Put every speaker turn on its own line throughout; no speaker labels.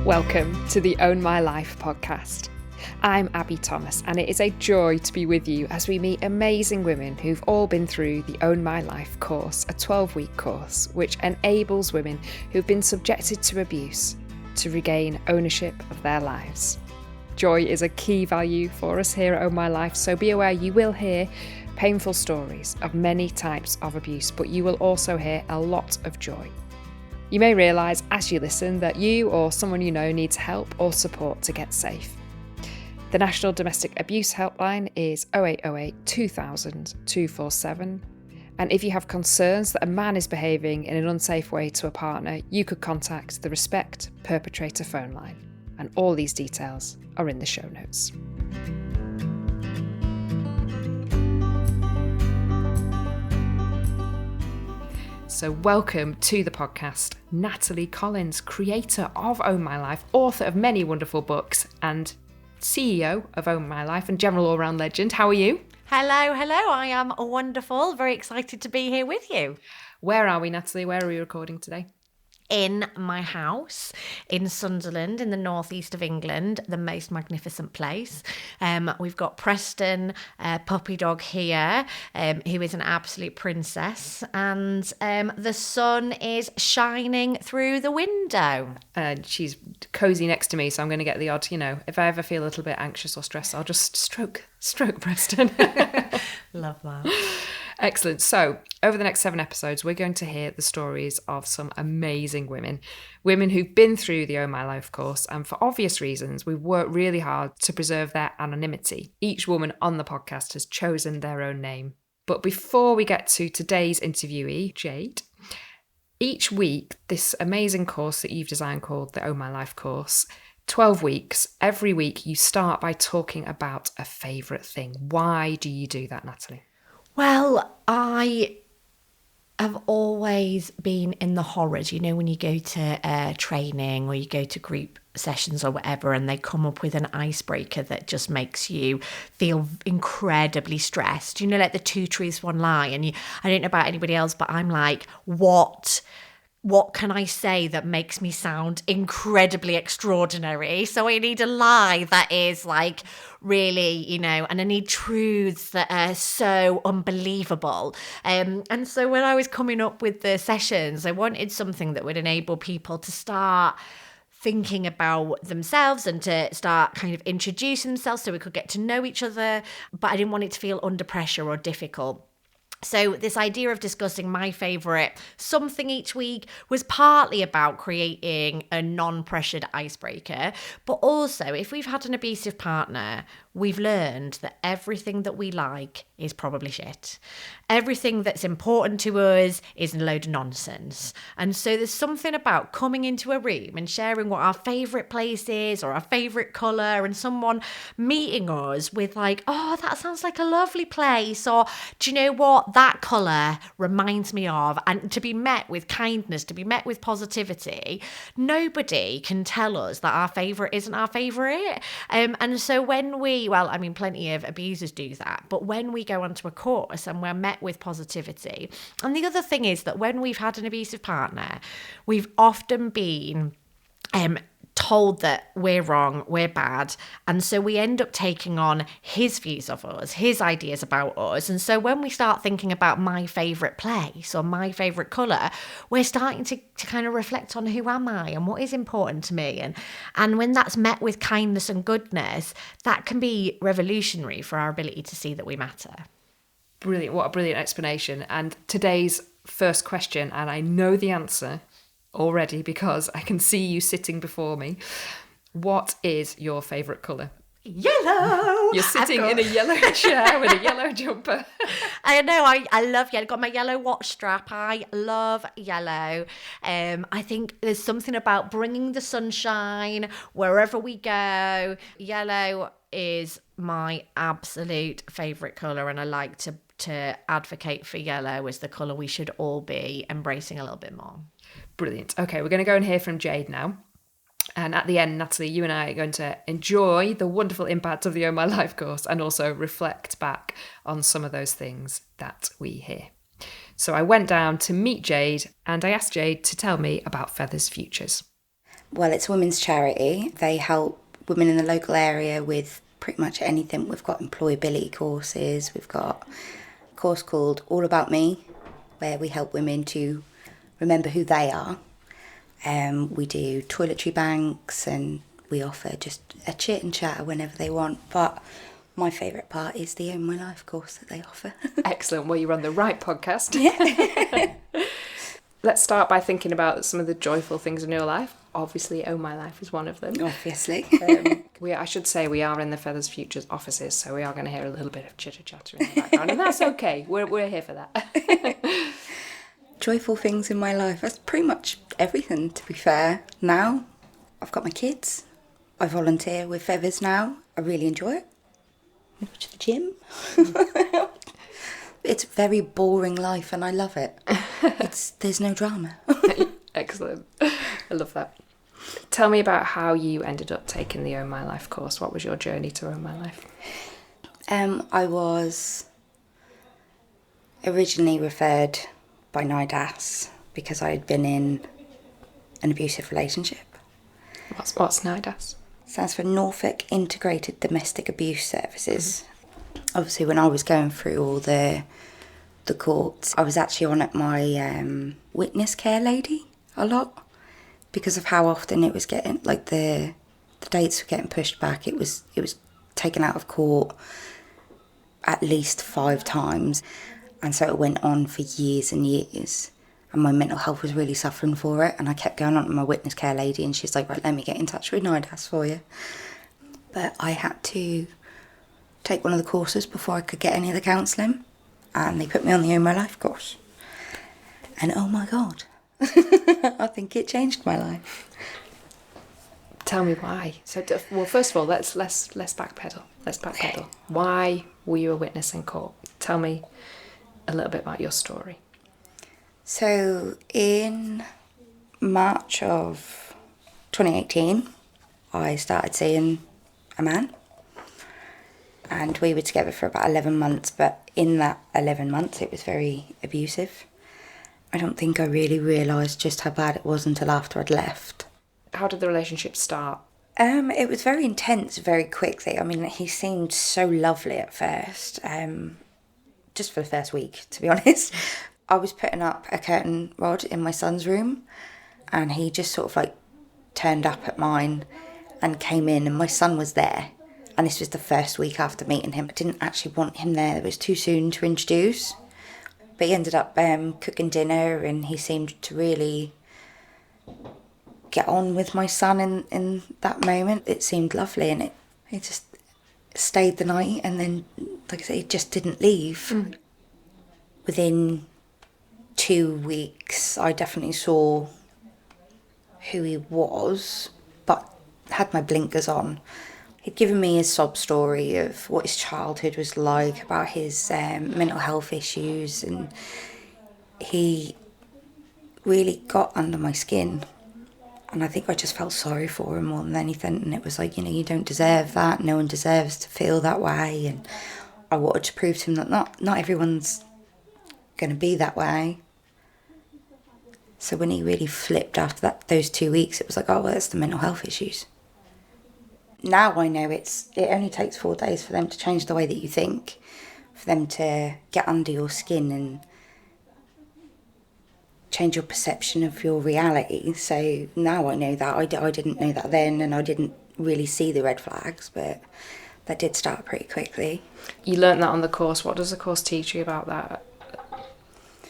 Welcome to the Own My Life podcast. I'm Abi Thomas, and it is a joy to be with you as we meet amazing women who've all been through the Own My Life course, a 12-week course which enables women who've been subjected to abuse to regain ownership of their lives. Joy is a key value for us here at Own My Life, so be aware you will hear painful stories of many types of abuse, but you will also hear a lot of joy. You may realise as you listen that you or someone you know needs help or support to get safe. The National Domestic Abuse Helpline is 0808 2000 247, and if you have concerns that a man is behaving in an unsafe way to a partner, you could contact the Respect Perpetrator phone line, and all these details are in the show notes. So welcome to the podcast, Natalie Collins, creator of Own My Life, author of many wonderful books and CEO of Own My Life and general all-round legend. How are you?
Hello. I am wonderful. Very excited to be here with you.
Where are we, Natalie? Where are we recording today?
In my house in Sunderland, in the northeast of England, the most magnificent place. We've got Preston, puppy dog here, who is an absolute princess, and the sun is shining through the window.
She's cosy next to me, so I'm going to get the odd, if I ever feel a little bit anxious or stressed, I'll just stroke Preston.
Love that.
Excellent. So over the next 7 episodes, we're going to hear the stories of some amazing women who've been through the Own My Life course. And for obvious reasons, we've worked really hard to preserve their anonymity. Each woman on the podcast has chosen their own name. But before we get to today's interviewee, Jade, each week, this amazing course that you've designed called the Own My Life course, 12 weeks, every week you start by talking about a favourite thing. Why do you do that, Natalie?
Well, I have always been in the horrors, when you go to training or you go to group sessions or whatever, and they come up with an icebreaker that just makes you feel incredibly stressed. Like the 2 truths, 1 lie. And I don't know about anybody else, but I'm like, what can I say that makes me sound incredibly extraordinary? So I need a lie that is like really, and I need truths that are so unbelievable. And so when I was coming up with the sessions, I wanted something that would enable people to start thinking about themselves and to start kind of introducing themselves so we could get to know each other. But I didn't want it to feel under pressure or difficult. So this idea of discussing my favourite something each week was partly about creating a non-pressured icebreaker, but also if we've had an abusive partner, we've learned that everything that we like is probably shit. Everything that's important to us is a load of nonsense. And so there's something about coming into a room and sharing what our favourite place is or our favourite colour, and someone meeting us with like, oh, that sounds like a lovely place, or do you know what that colour reminds me of? And to be met with kindness, to be met with positivity. Nobody can tell us that our favourite isn't our favourite. And so when plenty of abusers do that, but when we go onto a course and we're met with positivity. And the other thing is that when we've had an abusive partner, we've often been told that we're wrong, we're bad, and so we end up taking on his views of us, his ideas about us. And so when we start thinking about my favourite place or my favourite colour, we're starting to kind of reflect on who am I and what is important to me, and when that's met with kindness and goodness, that can be revolutionary for our ability to see that we matter.
Brilliant. What a brilliant explanation. And today's first question, and I know the answer already because I can see you sitting before me. What is your favourite colour?
Yellow.
You're sitting in a yellow chair with a yellow jumper.
I know, I love yellow. Got my yellow watch strap. I love yellow. I think there's something about bringing the sunshine wherever we go. Yellow is my absolute favourite colour, and I like to advocate for yellow as the colour we should all be embracing a little bit more.
Brilliant. Okay, we're going to go and hear from Jade now. And at the end, Natalie, you and I are going to enjoy the wonderful impact of the Own My Life course and also reflect back on some of those things that we hear. So I went down to meet Jade and I asked Jade to tell me about Feathers Futures.
Well, it's a women's charity. They help women in the local area with pretty much anything. We've got employability courses. We've got a course called All About Me, where we help women to remember who they are. We do toiletry banks, and we offer just a chit and chatter whenever they want. But my favourite part is the Own My Life course that they offer.
Excellent. Well, you're on the right podcast.
Yeah.
Let's start by thinking about some of the joyful things in your life. Obviously, Own My Life is one of them.
Obviously.
I should say we are in the Feathers Futures offices, so we are going to hear a little bit of chitter-chatter in the background, and that's okay. We're here for that.
Joyful things in my life. That's pretty much everything, to be fair. Now, I've got my kids. I volunteer with Feathers now. I really enjoy it. I go to the gym. It's a very boring life, and I love it. There's no drama.
Excellent. I love that. Tell me about how you ended up taking the Own My Life course. What was your journey to Own My Life?
I was originally referred by NIDAS because I had been in an abusive relationship.
What's NIDAS?
Stands for Norfolk Integrated Domestic Abuse Services. Obviously, when I was going through all the courts, I was actually on at my witness care lady a lot because of how often it was getting, like the dates were getting pushed back. It was taken out of court at least 5 times, and so it went on for years and years. And my mental health was really suffering for it, and I kept going on to my witness care lady, and she's like, right, let me get in touch with NIDAS for you. But I had to take one of the courses before I could get any of the counselling, and they put me on the Own My Life course. And oh my God, I think it changed my life.
Tell me why. So, well, first of all, let's backpedal. Let's backpedal. Okay. Why were you a witness in court? Tell me a little bit about your story.
So in March of 2018, I started seeing a man, and we were together for about 11 months, but in that 11 months it was very abusive. I don't think I really realised just how bad it was until after I'd left.
How did the relationship start?
It was very intense very quickly. I mean, he seemed so lovely at first, just for the first week, to be honest. I was putting up a curtain rod in my son's room, and he just sort of like turned up at mine and came in, and my son was there. And this was the first week after meeting him. I didn't actually want him there. It was too soon to introduce. But he ended up cooking dinner, and he seemed to really get on with my son in that moment. It seemed lovely, and he just stayed the night, and then, like I say, he just didn't leave. Within 2 weeks, I definitely saw who he was, but had my blinkers on. He'd given me his sob story of what his childhood was like, about his mental health issues, and he really got under my skin. And I think I just felt sorry for him more than anything, and it was like, you don't deserve that, no one deserves to feel that way, and I wanted to prove to him that not everyone's going to be that way. So when he really flipped after those 2 weeks, it was like, oh, well, it's the mental health issues. Now I know it only takes 4 days for them to change the way that you think, for them to get under your skin and change your perception of your reality. So now I know that. I didn't know that then, and I didn't really see the red flags, but that did start pretty quickly.
You learnt that on the course. What does the course teach you about that?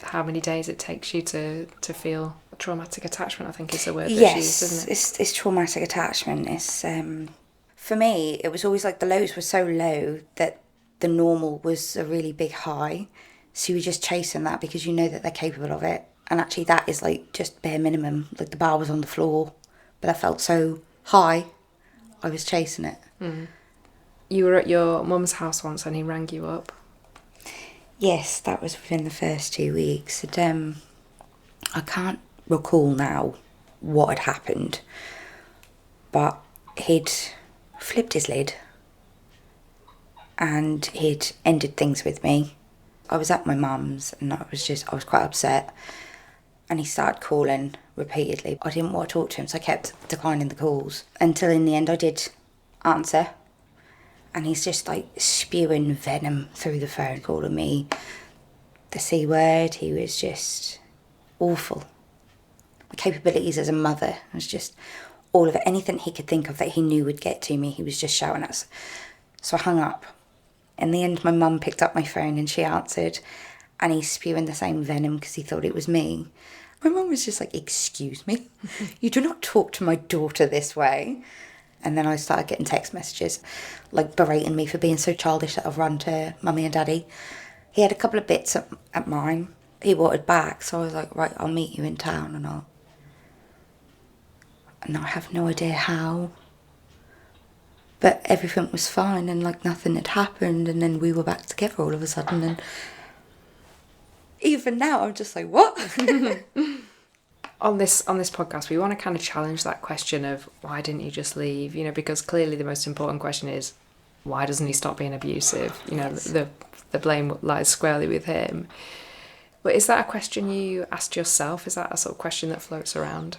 How many days it takes you to feel traumatic attachment, I think is the word that's used, isn't it?
It's traumatic attachment. It's for me, it was always like the lows were so low that the normal was a really big high. So you were just chasing that because you know that they're capable of it. And actually that is like just bare minimum. Like the bar was on the floor, but I felt so high, I was chasing it.
You were at your mum's house once and he rang you up.
Yes, that was within the first 2 weeks. I can't recall now what had happened, but he'd flipped his lid and he'd ended things with me. I was at my mum's and I was quite upset, and he started calling repeatedly. I didn't want to talk to him, so I kept declining the calls until in the end I did answer. And he's just like spewing venom through the phone, calling me the C word. He was just awful. My capabilities as a mother was just all of it. Anything he could think of that he knew would get to me, he was just shouting at us. So I hung up. In the end, my mum picked up my phone and she answered, and he's spewing the same venom because he thought it was me. My mum was just like, excuse me? You do not talk to my daughter this way. And then I started getting text messages, like berating me for being so childish that I've run to mummy and daddy. He had a couple of bits at mine he wanted back, so I was like, right, I'll meet you in town and I have no idea how. But everything was fine and like nothing had happened, and then we were back together all of a sudden, and even now I'm just like, what?
On this podcast, we want to kind of challenge that question of why didn't you just leave? You know, because clearly the most important question is, why doesn't he stop being abusive? You know, the blame lies squarely with him. But is that a question you asked yourself? Is that a sort of question that floats around?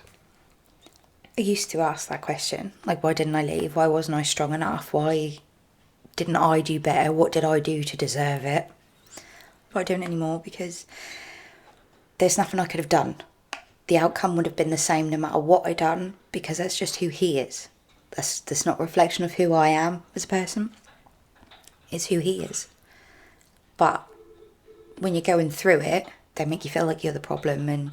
I used to ask that question, like, why didn't I leave? Why wasn't I strong enough? Why didn't I do better? What did I do to deserve it? But I don't anymore, because there's nothing I could have done. The outcome would have been the same no matter what I'd done, because that's just who he is. That's not a reflection of who I am as a person. It's who he is. But when you're going through it, they make you feel like you're the problem, and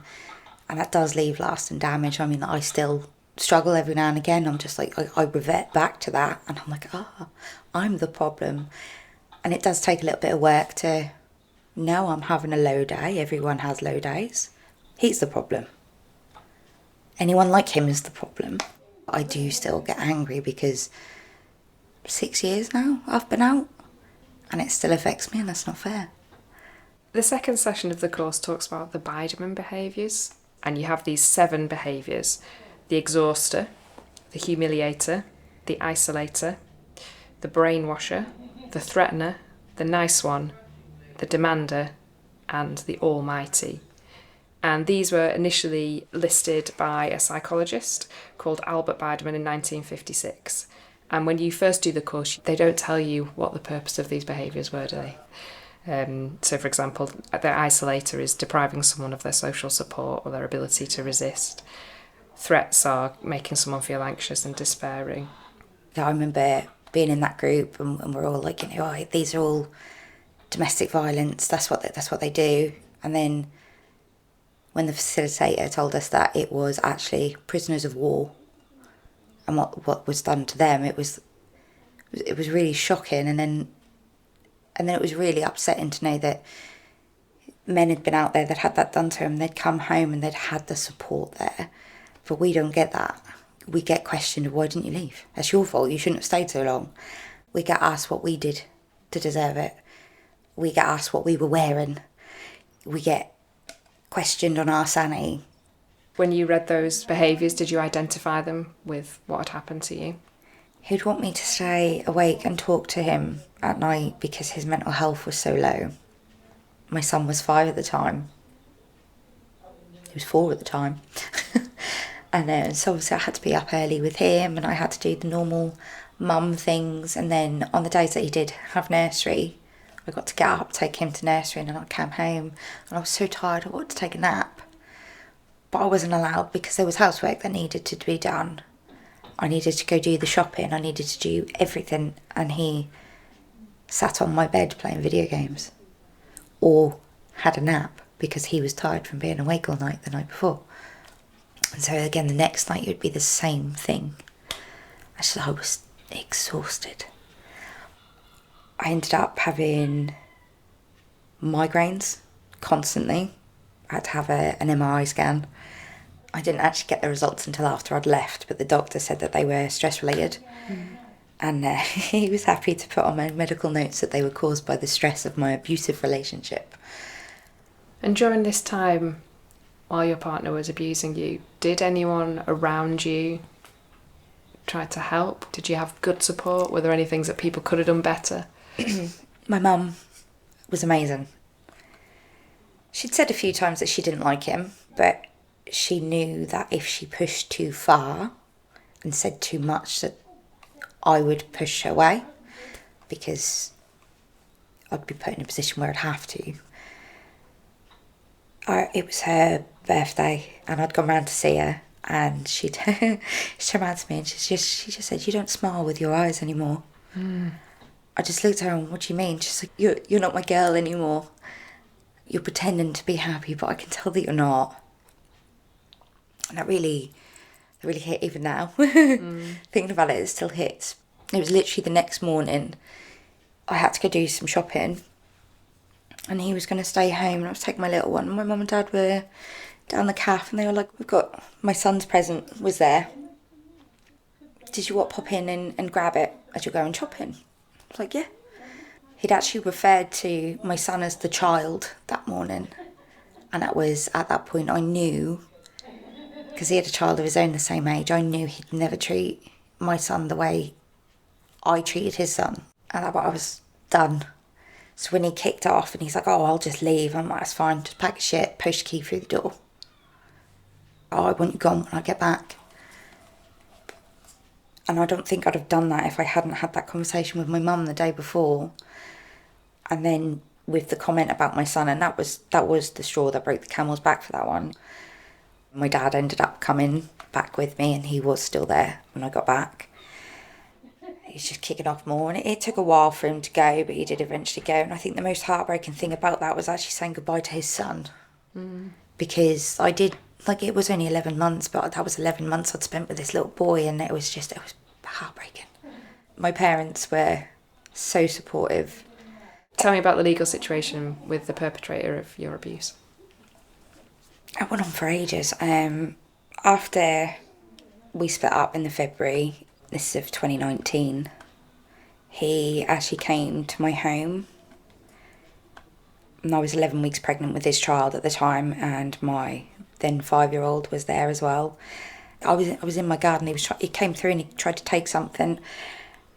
that does leave lasting damage. I mean, I still struggle every now and again. I'm just like, I revert back to that, and I'm like, I'm the problem. And it does take a little bit of work to know I'm having a low day. Everyone has low days. He's the problem. Anyone like him is the problem. I do still get angry because 6 years now I've been out and it still affects me, and that's not fair.
The second session of the course talks about the Biderman behaviours, and you have these 7 behaviours: the exhauster, the humiliator, the isolator, the brainwasher, the threatener, the nice one, the demander, and the almighty. And these were initially listed by a psychologist called Albert Biderman in 1956. And when you first do the course, they don't tell you what the purpose of these behaviours were, do they? So, for example, the isolator is depriving someone of their social support or their ability to resist. Threats are making someone feel anxious and despairing.
I remember being in that group and we're all like, these are all domestic violence, that's what they do. And then when the facilitator told us that it was actually prisoners of war and what was done to them, it was really shocking. And then it was really upsetting to know that men had been out there that had that done to them. They'd come home and they'd had the support there. But we don't get that. We get questioned, why didn't you leave? That's your fault, you shouldn't have stayed so long. We get asked what we did to deserve it. We get asked what we were wearing. We get questioned on our sanity.
When you read those behaviours, did you identify them with what had happened to you?
He'd want me to stay awake and talk to him at night because his mental health was so low. My son was 5 at the time. He was 4 at the time. And so obviously I had to be up early with him and I had to do the normal mum things. And then on the days that he did have nursery, I got to get up, take him to nursery, and then I came home and I was so tired I wanted to take a nap. But I wasn't allowed because there was housework that needed to be done. I needed to go do the shopping, I needed to do everything, and he sat on my bed playing video games or had a nap because he was tired from being awake all night the night before. And so again, the next night it would be the same thing. I was exhausted. I ended up having migraines constantly. I had to have an MRI scan. I didn't actually get the results until after I'd left, but the doctor said that they were stress related. And he was happy to put on my medical notes that they were caused by the stress of my abusive relationship.
And during this time, while your partner was abusing you, did anyone around you try to help? Did you have good support? Were there any things that people could have done better?
My mum was amazing. She'd said a few times that she didn't like him, but she knew that if she pushed too far and said too much, that I would push her away, because I'd be put in a position where I'd have to. It was her birthday and I'd gone round to see her, and she turned around to me and she just said, "You don't smile with your eyes anymore." I just looked at her and, "What do you mean?" She's like, you're not my girl anymore. You're pretending to be happy, but I can tell that you're not." And that really hit even now. Thinking about it, it still hits. It was literally the next morning. I had to go do some shopping, and he was going to stay home, and I was taking my little one. My mum and dad were down the cafe, and they were like, "We've got my son's present was there. Did you want to pop in and grab it as you're going shopping?" I was like, "Yeah." He'd actually referred to my son as the child that morning, and that was, at that point, I knew, because he had a child of his own the same age, I knew he'd never treat my son the way I treated his son. And I was done. So when he kicked off and he's like, "Oh, I'll just leave," I'm like, "That's fine, just pack your shit, post your key through the door. Oh, I want you gone when I get back." And I don't think I'd have done that if I hadn't had that conversation with my mum the day before. And then with the comment about my son, and that was the straw that broke the camel's back for that one. My dad ended up coming back with me, and he was still there when I got back. He's just kicking off more, and it took a while for him to go, but he did eventually go. And I think the most heartbreaking thing about that was actually saying goodbye to his son. Because I did, it was only 11 months, but that was 11 months I'd spent with this little boy, and it was heartbreaking. My parents were so supportive.
Tell me about the legal situation with the perpetrator of your abuse.
It went on for ages. After we split up in the February, this is of 2019, he actually came to my home. And I was 11 weeks pregnant with his child at the time, and my then 5-year-old was there as well. I was in my garden. He came through and he tried to take something.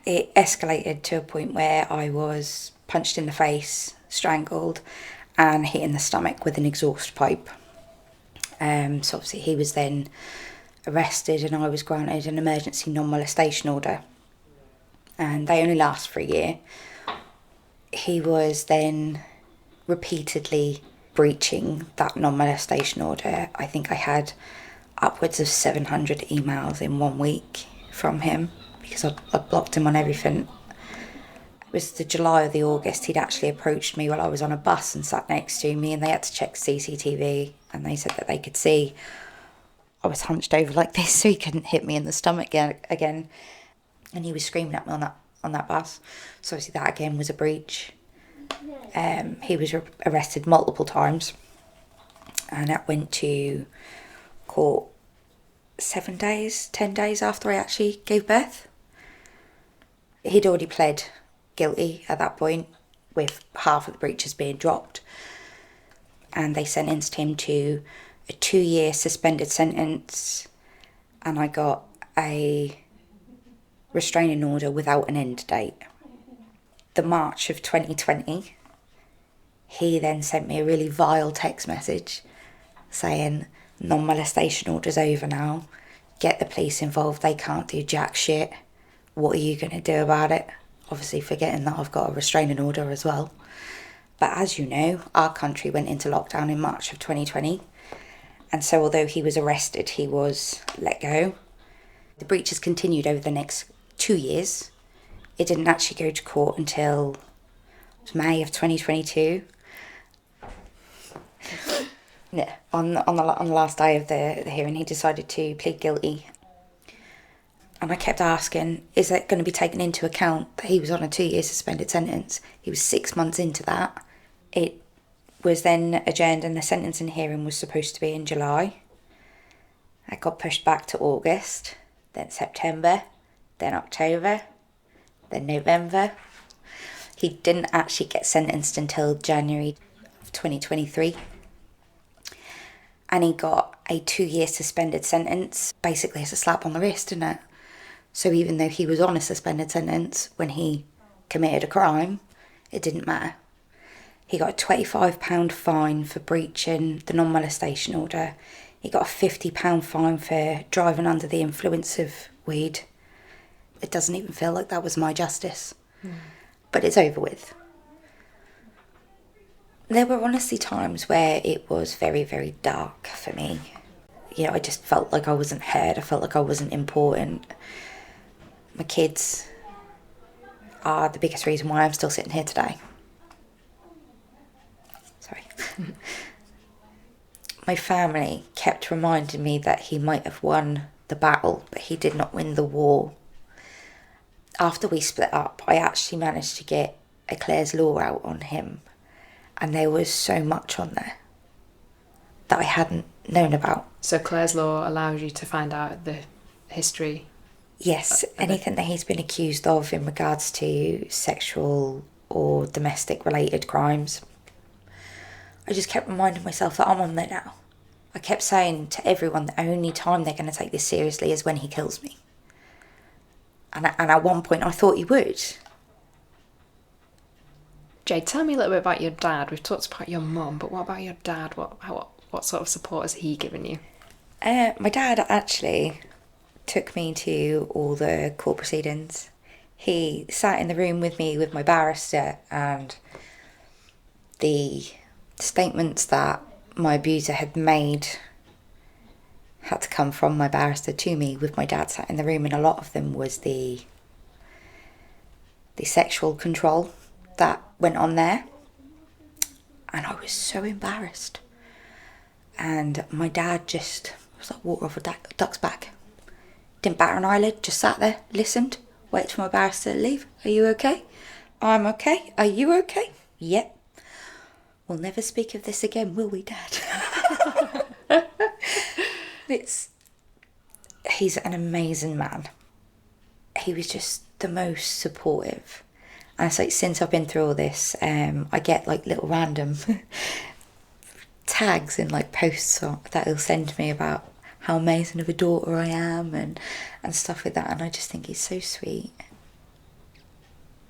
It escalated to a point where I was punched in the face, strangled, and hit in the stomach with an exhaust pipe. So obviously he was then arrested, and I was granted an emergency non-molestation order, and they only last for a year. He was then repeatedly breaching that non-molestation order. I think I had upwards of 700 emails in 1 week from him, because I blocked him on everything. It was the July or the August, he'd actually approached me while I was on a bus and sat next to me, and they had to check CCTV, and they said that they could see I was hunched over like this so he couldn't hit me in the stomach again. And he was screaming at me on that bus. So obviously that again was a breach. He was arrested multiple times, and that went to court 10 days after I actually gave birth. He'd already pled guilty at that point, with half of the breaches being dropped, and they sentenced him to a 2-year suspended sentence, and I got a restraining order without an end date. The March of 2020, he then sent me a really vile text message saying, "Non-molestation order's over now, get the police involved, they can't do jack shit, what are you going to do about it?" Obviously forgetting that I've got a restraining order as well. But as you know, our country went into lockdown in March of 2020. And so although he was arrested, he was let go. The breaches continued over the next 2 years. It didn't actually go to court until May of 2022. Yeah, on the last day of the hearing, he decided to plead guilty. And I kept asking, is that going to be taken into account that he was on a 2-year suspended sentence? He was 6 months into that. It was then adjourned, and the sentencing hearing was supposed to be in July. That got pushed back to August, then September, then October, then November. He didn't actually get sentenced until January of 2023. And he got a 2-year suspended sentence, basically as a slap on the wrist, isn't it? So even though he was on a suspended sentence when he committed a crime, it didn't matter. He got a £25 fine for breaching the non-molestation order. He got a £50 fine for driving under the influence of weed. It doesn't even feel like that was my justice. But it's over with. There were honestly times where it was very, very dark for me. You know, I just felt like I wasn't heard. I felt like I wasn't important. My kids are the biggest reason why I'm still sitting here today. Sorry. My family kept reminding me that he might have won the battle, but he did not win the war. After we split up, I actually managed to get a Clare's Law out on him. And there was so much on there that I hadn't known about.
So Clare's Law allows you to find out the history?
Yes, anything that he's been accused of in regards to sexual or domestic related crimes. I just kept reminding myself that I'm on there now. I kept saying to everyone the only time they're going to take this seriously is when he kills me. And at one point I thought he would.
Jade, tell me a little bit about your dad. We've talked about your mum, but what about your dad? What sort of support has he given you?
My dad actually took me to all the court proceedings. He sat in the room with me with my barrister, and the statements that my abuser had made had to come from my barrister to me with my dad sat in the room, and a lot of them was the sexual control that went on there. And I was so embarrassed. And my dad just was like water off a duck's back. Didn't bat an eyelid, just sat there, listened, waited for my barrister to leave. Are you okay? I'm okay. Are you okay? Yep. We'll never speak of this again, will we, Dad? He's an amazing man. He was just the most supportive. And it's like, since I've been through all this, I get like little random tags and like posts that he'll send me about how amazing of a daughter I am and stuff like that. And I just think he's so sweet.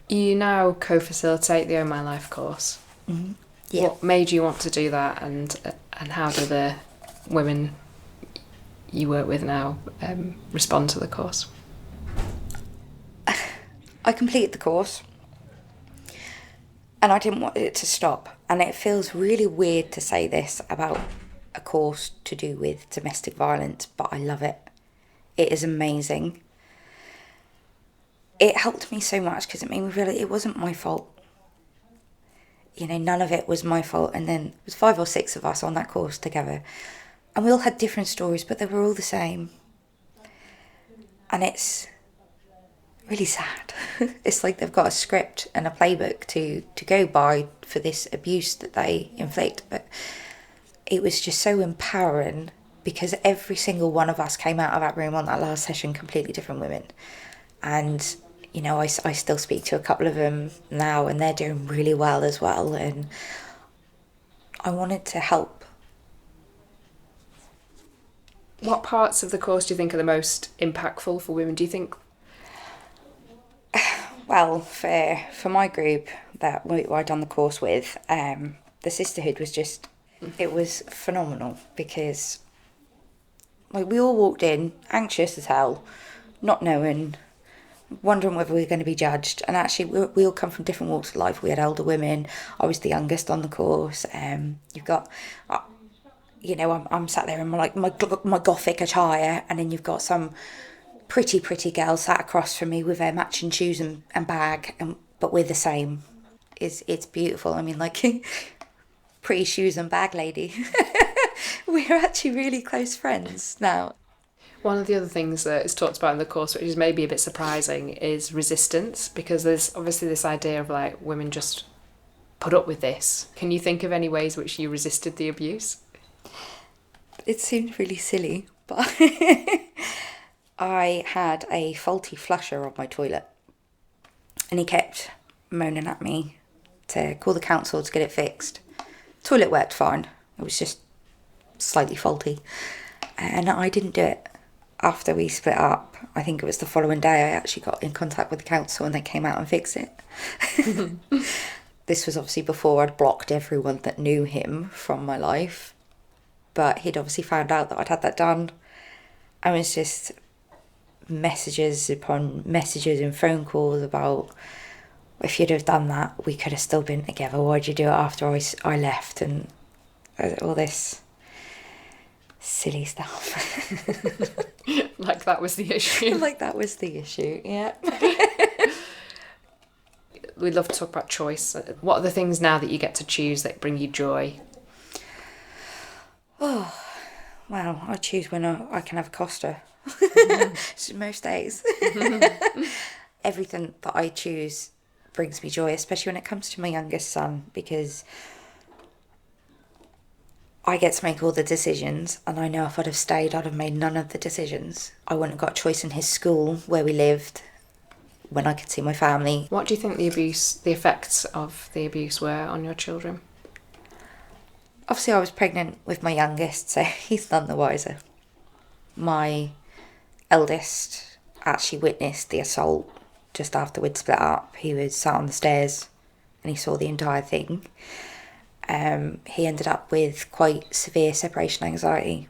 You now co-facilitate the Own My Life course.
Mm-hmm. Yeah.
What made you want to do that, and how do the women you work with now respond to the course?
I completed the course and I didn't want it to stop. And it feels really weird to say this about a course to do with domestic violence, but I love it. It is amazing. It helped me so much because it made me realise it wasn't my fault. You know, none of it was my fault. And then it was 5 or 6 of us on that course together. And we all had different stories, but they were all the same. And it's really sad. It's like they've got a script and a playbook to go by for this abuse that they inflict. But it was just so empowering because every single one of us came out of that room on that last session completely different women. And, you know, I still speak to a couple of them now and they're doing really well as well. And I wanted to help.
What parts of the course do you think are the most impactful for women? Do you think?
Well, for my group that I'd done the course with, the sisterhood was just, it was phenomenal because like we all walked in anxious as hell, not knowing, wondering whether we were going to be judged. And actually we all come from different walks of life. We had elder women. I was the youngest on the course. You've got, you know, I'm sat there in my gothic attire, and then you've got some pretty girl sat across from me with her matching shoes and bag, but we're the same. It's beautiful. I mean, like, pretty shoes and bag lady. We're actually really close friends now.
One of the other things that is talked about in the course, which is maybe a bit surprising, is resistance, because there's obviously this idea of like women just put up with this. Can you think of any ways which you resisted the abuse?
It seemed really silly, but I had a faulty flusher on my toilet and he kept moaning at me to call the council to get it fixed. Toilet worked fine, it was just slightly faulty, and I didn't do it. After we split up, I think it was the following day, I actually got in contact with the council and they came out and fixed it. This was obviously before I'd blocked everyone that knew him from my life. but he'd obviously found out that I'd had that done. And it was just messages upon messages and phone calls about, if you'd have done that, we could have still been together. Why'd you do it after I left? And all this silly stuff.
Like that was the issue.
Like that was the issue, yeah.
We'd love to talk about choice. What are the things now that you get to choose that bring you joy?
Oh, well, I choose when I can have a Costa. Most days. Everything that I choose brings me joy, especially when it comes to my youngest son, because I get to make all the decisions, and I know if I'd have stayed, I'd have made none of the decisions. I wouldn't have got a choice in his school, where we lived, when I could see my family.
What do you think the effects of the abuse were on your children?
Obviously, I was pregnant with my youngest, so he's none the wiser. My eldest actually witnessed the assault just after we'd split up. He was sat on the stairs and he saw the entire thing. He ended up with quite severe separation anxiety.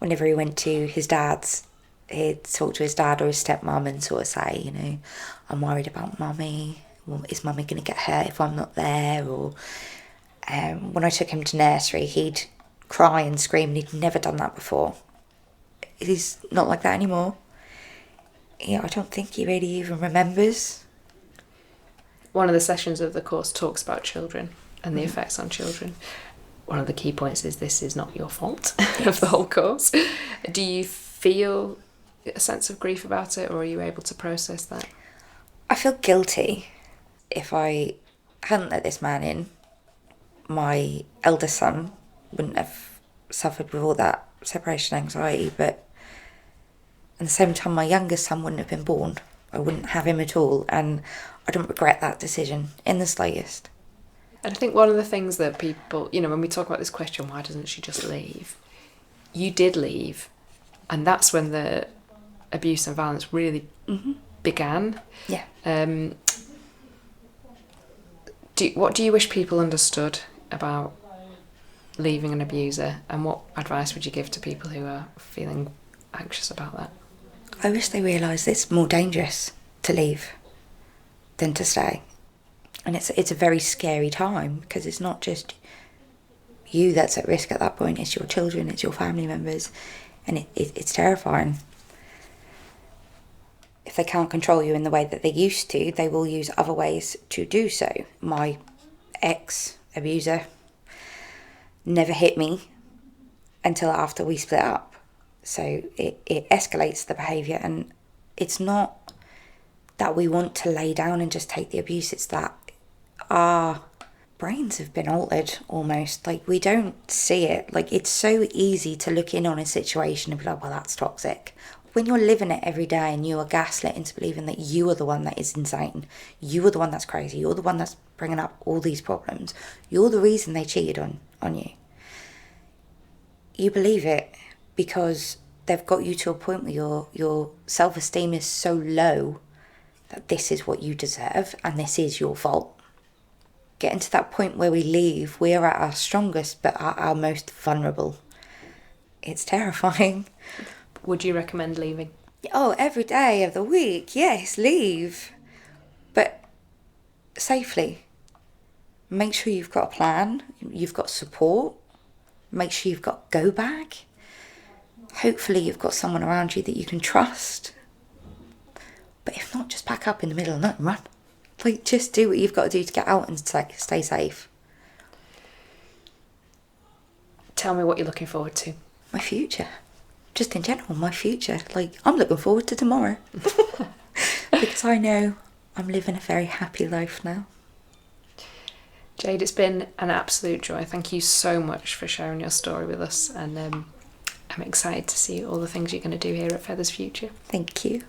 Whenever he went to his dad's, he'd talk to his dad or his stepmom and sort of say, you know, I'm worried about mummy. Well, is mummy going to get hurt if I'm not there? Or when I took him to nursery, he'd cry and scream, and he'd never done that before. He's not like that anymore. Yeah, I don't think he really even remembers.
One of the sessions of the course talks about children and the effects on children. One of the key points is this is not your fault of the whole course. Do you feel a sense of grief about it, or are you able to process that?
I feel guilty. If I hadn't let this man in, my eldest son wouldn't have suffered with all that separation anxiety, but at the same time my youngest son wouldn't have been born. I wouldn't have him at all, and I don't regret that decision in the slightest.
And I think one of the things that people, you know, when we talk about this question, why doesn't she just leave? You did leave, and that's when the abuse and violence really began.
Yeah.
What do you wish people understood about leaving an abuser, and what advice would you give to people who are feeling anxious about that?
I wish they realised it's more dangerous to leave than to stay. And it's a very scary time, because it's not just you that's at risk at that point, it's your children, it's your family members, and it's terrifying. If they can't control you in the way that they used to, they will use other ways to do so. My ex-abuser never hit me until after we split up. So it escalates the behaviour, and it's not that we want to lay down and just take the abuse, it's that our brains have been altered almost. Like, we don't see it. Like, it's so easy to look in on a situation and be like, well, that's toxic. When you're living it every day and you are gaslit into believing that you are the one that is insane, you are the one that's crazy, you're the one that's bringing up all these problems, you're the reason they cheated on you. You believe it because they've got you to a point where your self-esteem is so low that this is what you deserve and this is your fault. Getting to that point where we leave, we are at our strongest but at our most vulnerable. It's terrifying.
Would you recommend leaving?
Oh, every day of the week, yes, leave. But safely. Make sure you've got a plan, you've got support, make sure you've got go bag. Hopefully you've got someone around you that you can trust. But if not, just pack up in the middle of the night and run. Like, just do what you've got to do to get out and stay safe.
Tell me what you're looking forward to.
My future. Just in general, my future. Like, I'm looking forward to tomorrow. Because I know I'm living a very happy life now.
Jade, it's been an absolute joy. Thank you so much for sharing your story with us, and I'm excited to see all the things you're going to do here at Feathers Future.
Thank you.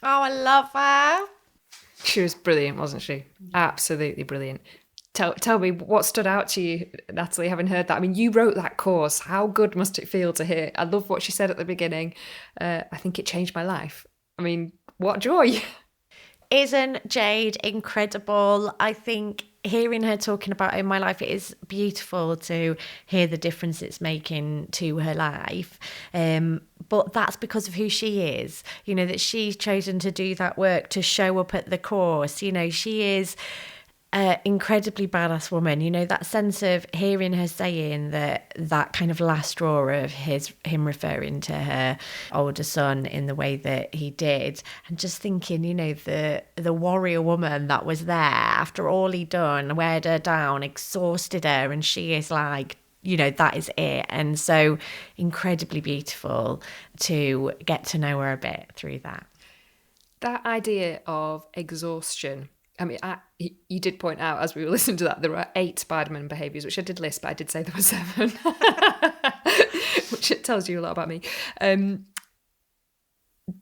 Oh, I love her.
She was brilliant, wasn't she? Absolutely brilliant. Tell me, what stood out to you, Natalie, having heard that? I mean, you wrote that course. How good must it feel to hear? I love what she said at the beginning. I think it changed my life. I mean, what joy.
Isn't Jade incredible? I think hearing her talking about it in my life, it is beautiful to hear the difference it's making to her life. But that's because of who she is, you know, that she's chosen to do that work, to show up at the course. You know, she is an incredibly badass woman. You know, that sense of hearing her saying that kind of last straw of him referring to her older son in the way that he did, and just thinking, you know, the warrior woman that was there after all he'd done, weared her down, exhausted her, and she is like, you know, that is it. And so incredibly beautiful to get to know her a bit through that.
That idea of exhaustion, I mean, you did point out as we were listening to that, there were 8 Biderman behaviours, which I did list, but I did say there were 7, which it tells you a lot about me.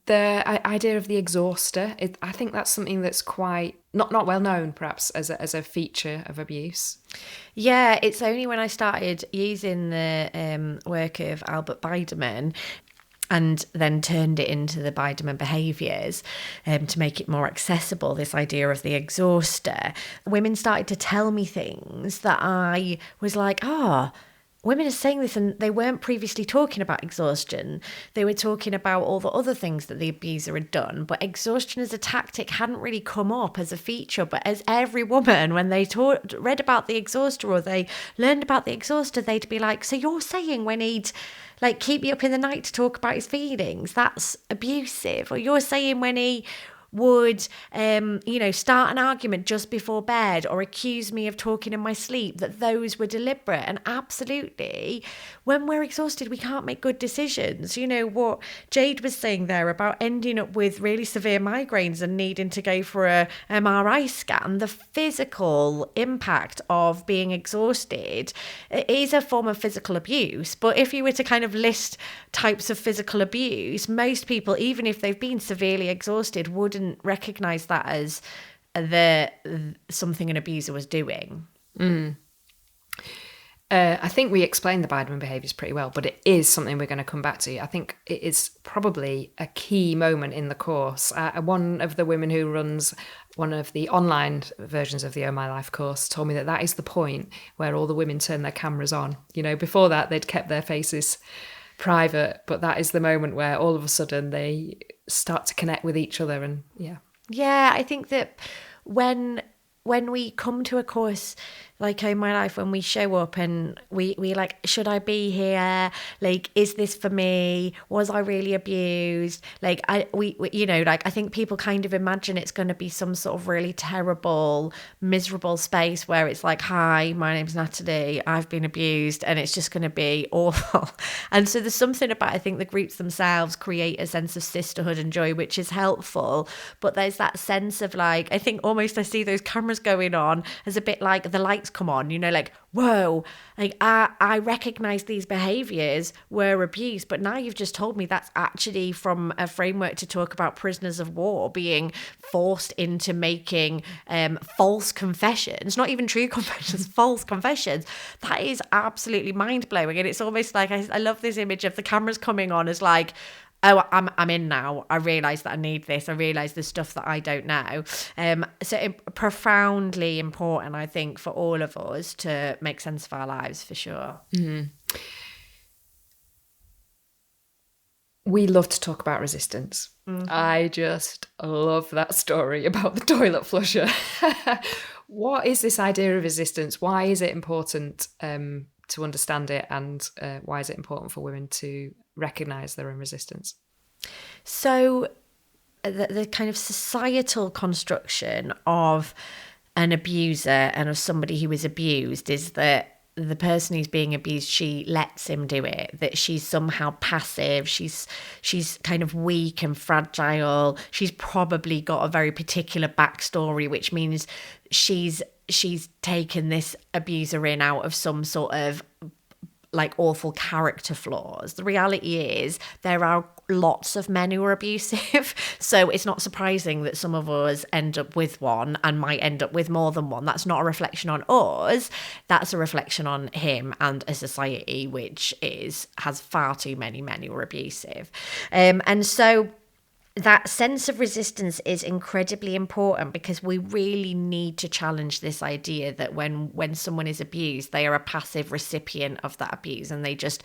The idea of the exhauster, I think that's something that's quite not well known, perhaps, as a feature of abuse.
Yeah, it's only when I started using the work of Albert Biderman and then turned it into the Biderman behaviours to make it more accessible, this idea of the exhauster. Women started to tell me things that I was like, women are saying this, and they weren't previously talking about exhaustion. They were talking about all the other things that the abuser had done, but exhaustion as a tactic hadn't really come up as a feature. But as every woman, when they read about the exhauster or they learned about the exhauster, they'd be like, so you're saying when he'd like keep you up in the night to talk about his feelings, that's abusive? Or you're saying when he would, start an argument just before bed or accuse me of talking in my sleep, that those were deliberate? And absolutely, when we're exhausted, we can't make good decisions. You know, what Jade was saying there about ending up with really severe migraines and needing to go for a MRI scan, the physical impact of being exhausted is a form of physical abuse. But if you were to kind of list types of physical abuse, most people, even if they've been severely exhausted, wouldn't recognize that as something an abuser was doing.
I think we explained the Biderman behaviours pretty well, but it is something we're going to come back to. I think it is probably a key moment in the course. One of the women who runs one of the online versions of the Oh My Life course told me that is the point where all the women turn their cameras on. You know, before that, they'd kept their faces private, but that is the moment where all of a sudden they start to connect with each other. And yeah,
I think that when we come to a course like Oh My Life, when we show up and we like, should I be here? Like, is this for me? Was I really abused? Like, I think people kind of imagine it's going to be some sort of really terrible, miserable space where it's like, hi, my name's Natalie, I've been abused, and it's just going to be awful. And so there's something about, I think the groups themselves create a sense of sisterhood and joy, which is helpful. But there's that sense of like, I think almost I see those cameras going on as a bit like the lights come on, you know, like, whoa, like I recognize these behaviors were abuse, but now you've just told me that's actually from a framework to talk about prisoners of war being forced into making false confessions, not even true confessions, false confessions. That is absolutely mind-blowing. And it's almost like I love this image of the cameras coming on as like, oh, I'm in now. I realise that I need this. I realise there's stuff that I don't know. So profoundly important, I think, for all of us to make sense of our lives, for sure.
Mm-hmm. We love to talk about resistance. Mm-hmm. I just love that story about the toilet flusher. What is this idea of resistance? Why is it important to understand it, and why is it important for women to recognise their own resistance?
So the kind of societal construction of an abuser and of somebody who is abused is that the person who's being abused, she lets him do it, that she's somehow passive, she's kind of weak and fragile, she's probably got a very particular backstory, which means she's taken this abuser in out of some sort of like awful character flaws. The reality is there are lots of men who are abusive, so it's not surprising that some of us end up with one and might end up with more than one. That's not a reflection on us, that's a reflection on him and a society which has far too many men who are abusive. And so that sense of resistance is incredibly important, because we really need to challenge this idea that when someone is abused, they are a passive recipient of that abuse, and they just,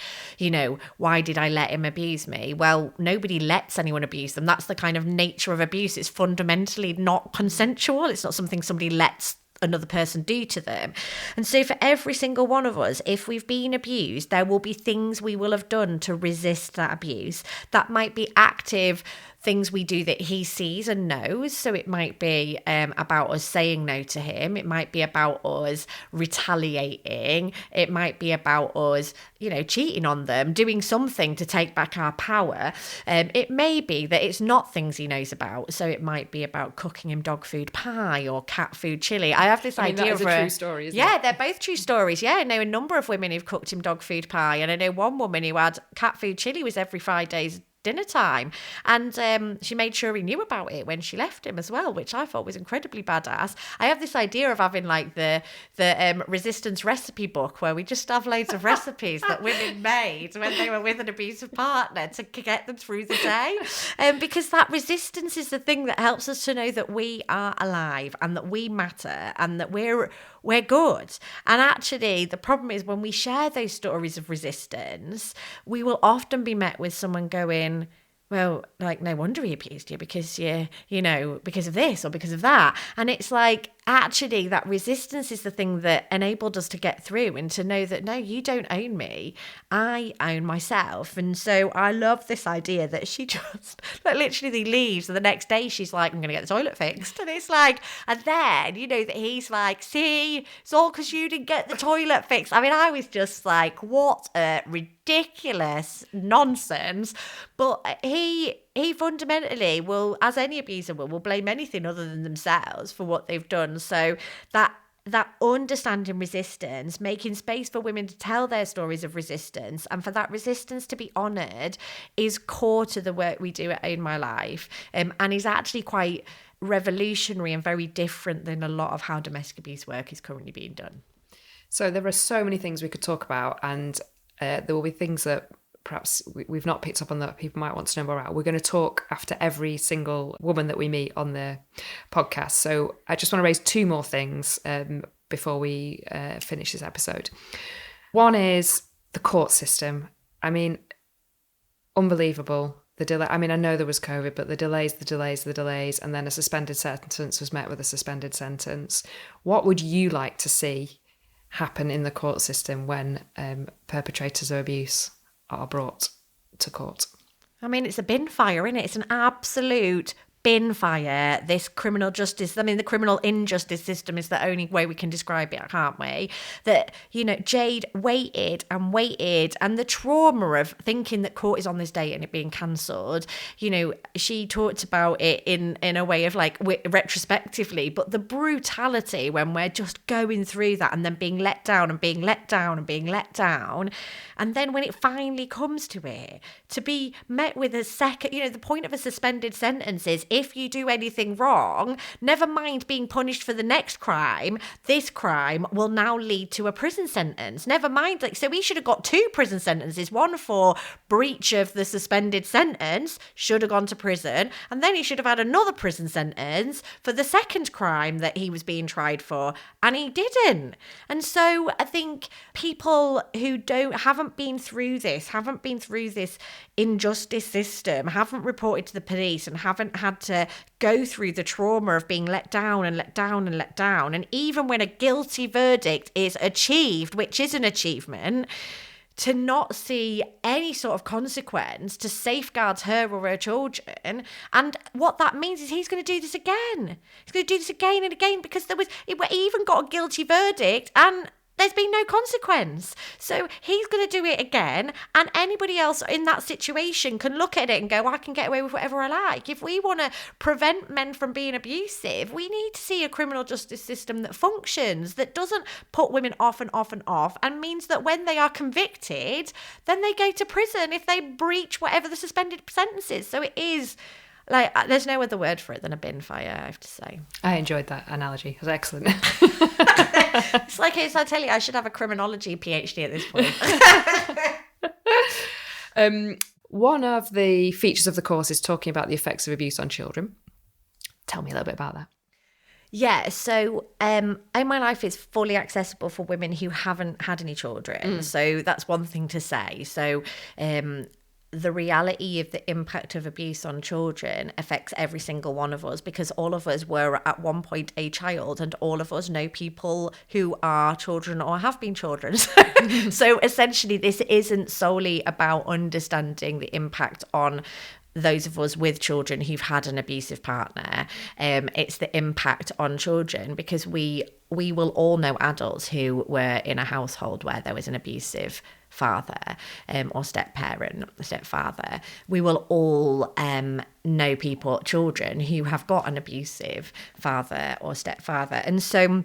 why did I let him abuse me? Well, nobody lets anyone abuse them. That's the kind of nature of abuse. It's fundamentally not consensual. It's not something somebody lets another person do to them. And so for every single one of us, if we've been abused, there will be things we will have done to resist that abuse. That might be active things we do that he sees and knows. So it might be about us saying no to him. It might be about us retaliating. It might be about us, cheating on them, doing something to take back our power. It may be that it's not things he knows about. So it might be about cooking him dog food pie or cat food chili. I have this idea
that
of
is a true story, isn't it?
Yeah, they're both true stories. Yeah, I know a number of women who've cooked him dog food pie, and I know one woman who had cat food chili was every Friday's dinner time, and she made sure he knew about it when she left him as well, which I thought was incredibly badass. I have this idea of having like the resistance recipe book, where we just have loads of recipes that women made when they were with an abusive partner to get them through the day, because that resistance is the thing that helps us to know that we are alive and that we matter and that we're good. And actually, the problem is when we share those stories of resistance, we will often be met with someone going, well, like, no wonder he abused you because because of this or because of that. And it's like, actually, that resistance is the thing that enabled us to get through and to know that, no, you don't own me. I own myself. And so I love this idea that she just literally leaves, and the next day she's like, I'm going to get the toilet fixed. And it's like, and then, that he's like, see, it's all because you didn't get the toilet fixed. I mean, I was just like, what a ridiculous nonsense. But he fundamentally will, as any abuser will blame anything other than themselves for what they've done. So that understanding resistance, making space for women to tell their stories of resistance, and for that resistance to be honoured, is core to the work we do at Own My Life, and is actually quite revolutionary and very different than a lot of how domestic abuse work is currently being done.
So there are so many things we could talk about, and there will be things that perhaps we've not picked up on that people might want to know more about. We're going to talk after every single woman that we meet on the podcast. So I just want to raise two more things before we finish this episode. One is the court system. I mean, unbelievable. The delay. I mean, I know there was COVID, but the delays, and then a suspended sentence was met with a suspended sentence. What would you like to see happen in the court system when perpetrators of abuse are brought to court?
I mean, it's a bin fire, isn't it? It's an absolute bin fire, this criminal justice. I mean, the criminal injustice system is the only way we can describe it, can't we? That, Jade waited, and the trauma of thinking that court is on this date and it being cancelled, she talked about it in a way of like retrospectively, but the brutality when we're just going through that and then being let down and being let down and being let down. And then when it finally comes to it, to be met with a second, the point of a suspended sentence is, if you do anything wrong, never mind being punished for the next crime, this crime will now lead to a prison sentence. Never mind, so he should have got 2 prison sentences, one for breach of the suspended sentence, should have gone to prison, and then he should have had another prison sentence for the second crime that he was being tried for, and he didn't. And so I think people who haven't been through this injustice system, haven't reported to the police, and haven't had to go through the trauma of being let down and let down and let down, and even when a guilty verdict is achieved, which is an achievement, to not see any sort of consequence to safeguard her or her children. And what that means is he's going to do this again. He's going to do this again and again, because he even got a guilty verdict and there's been no consequence. So he's going to do it again, and anybody else in that situation can look at it and go, I can get away with whatever I like. If we want to prevent men from being abusive, we need to see a criminal justice system that functions, that doesn't put women off and off and off, and means that when they are convicted, then they go to prison if they breach whatever the suspended sentence is. So it is like, there's no other word for it than a bin fire, I have to say.
I enjoyed that analogy. It was excellent.
It's like, I tell you, I should have a criminology PhD at this point.
one of the features of the course is talking about the effects of abuse on children. Tell me a little bit about that.
Yeah, so Own My Life is fully accessible for women who haven't had any children. So that's one thing to say. So the reality of the impact of abuse on children affects every single one of us, because all of us were at one point a child, and all of us know people who are children or have been children. So essentially, this isn't solely about understanding the impact on those of us with children who've had an abusive partner. It's the impact on children, because we will all know adults who were in a household where there was an abusive father or stepfather. We will all know children who have got an abusive father or stepfather. And so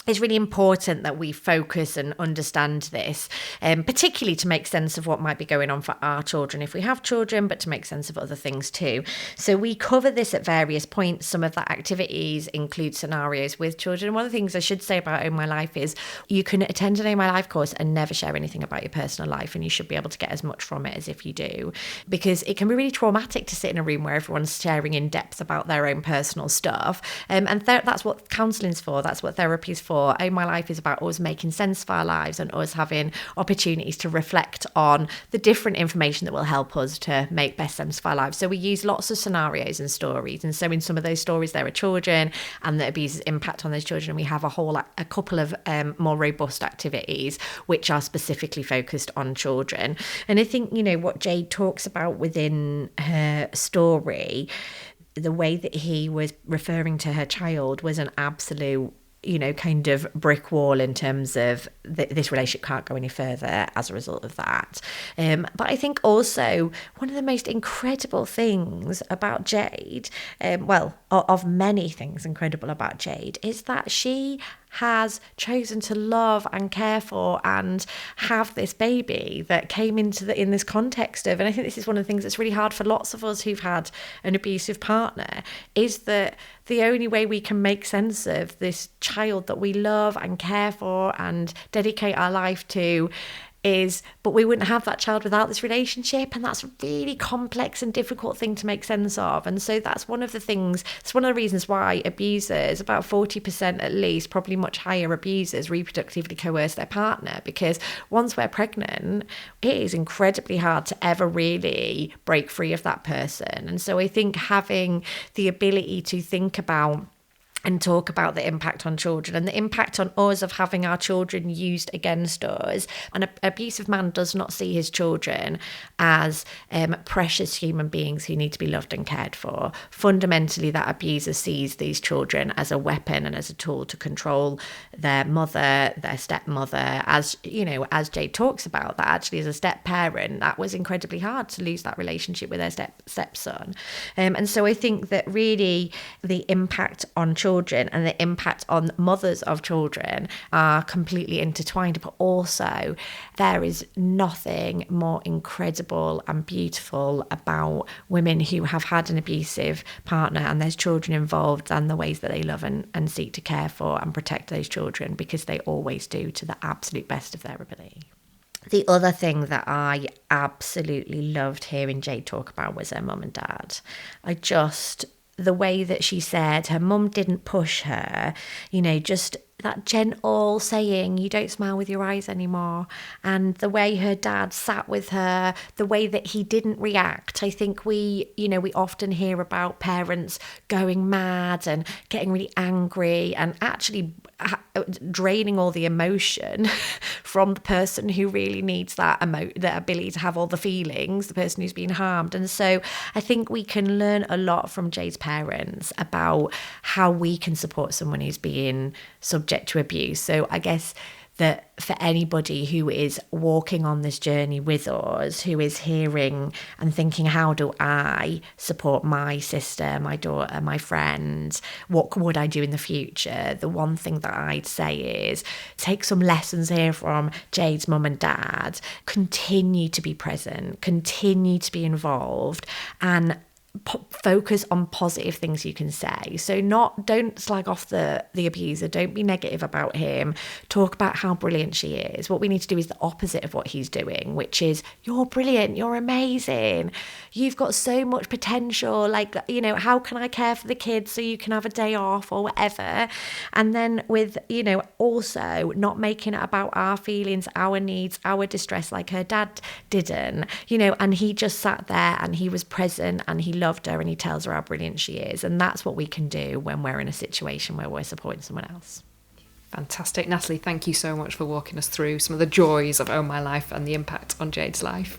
it's really important that we focus and understand this, particularly to make sense of what might be going on for our children if we have children, but to make sense of other things too. So we cover this at various points. Some of the activities include scenarios with children. One of the things I should say about Own My Life is you can attend an Own My Life course and never share anything about your personal life, and you should be able to get as much from it as if you do, because it can be really traumatic to sit in a room where everyone's sharing in depth about their own personal stuff. And that's what counselling's for. That's what therapy's for. Own My Life is about us making sense of our lives and us having opportunities to reflect on the different information that will help us to make best sense of our lives. So we use lots of scenarios and stories. And so in some of those stories, there are children and the abuse's impact on those children. And we have a couple of more robust activities which are specifically focused on children. And I think, what Jade talks about within her story, the way that he was referring to her child was an absolute kind of brick wall in terms of this relationship can't go any further as a result of that. But I think also one of the most incredible things about Jade, of many things incredible about Jade, is that she has chosen to love and care for and have this baby that came in this context of, and I think this is one of the things that's really hard for lots of us who've had an abusive partner, is that the only way we can make sense of this child that we love and care for and dedicate our life to but we wouldn't have that child without this relationship, and that's a really complex and difficult thing to make sense of. And so that's one of the things, it's one of the reasons why abusers, about 40% at least, probably much higher abusers, reproductively coerce their partner, because once we're pregnant, it is incredibly hard to ever really break free of that person. And so I think having the ability to think about and talk about the impact on children and the impact on us of having our children used against us. An abusive man does not see his children as precious human beings who need to be loved and cared for. Fundamentally, that abuser sees these children as a weapon and as a tool to control their mother, their stepmother. As Jade talks about, that actually as a step parent, that was incredibly hard to lose that relationship with their stepson. And so I think that really the impact on children and the impact on mothers of children are completely intertwined, but also there is nothing more incredible and beautiful about women who have had an abusive partner and there's children involved than the ways that they love and seek to care for and protect those children, because they always do to the absolute best of their ability. The other thing that I absolutely loved hearing Jade talk about was her mum and dad. The way that she said her mum didn't push her, just that gentle saying, you don't smile with your eyes anymore. And the way her dad sat with her, the way that he didn't react. I think we often hear about parents going mad and getting really angry and actually draining all the emotion from the person who really needs that ability to have all the feelings, the person who's been harmed. And so I think we can learn a lot from Jade's parents about how we can support someone who's being subject to abuse. So I guess that for anybody who is walking on this journey with us, who is hearing and thinking, how do I support my sister, my daughter, my friends? What would I do in the future? The one thing that I'd say is take some lessons here from Jade's mum and dad, continue to be present, continue to be involved, and focus on positive things you can say. So don't slag off the abuser, don't be negative about him, talk about how brilliant she is. What we need to do is the opposite of what he's doing, which is, you're brilliant, you're amazing, you've got so much potential, like, you know, how can I care for the kids so you can have a day off or whatever. And then with, you know, also not making it about our feelings, our needs, our distress, like her dad didn't, you know, and he just sat there and he was present and he loved her and he tells her how brilliant she is. And that's what we can do when we're in a situation where we're supporting someone else.
Fantastic. Natalie, thank you so much for walking us through some of the joys of Own My Life and the impact on Jade's life.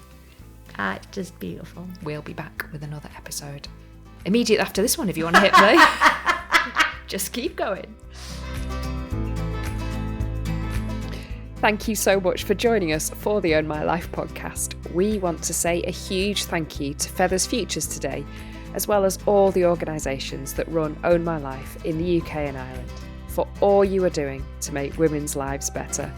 Just beautiful.
We'll be back with another episode immediately after this one if you want to hit play. Just keep going. Thank you so much for joining us for the Own My Life podcast. We want to say a huge thank you to Feathers Futures today, as well as all the organisations that run Own My Life in the UK and Ireland, for all you are doing to make women's lives better.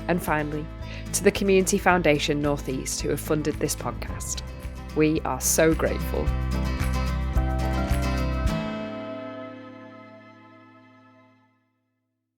And finally, to the Community Foundation North East who have funded this podcast. We are so grateful.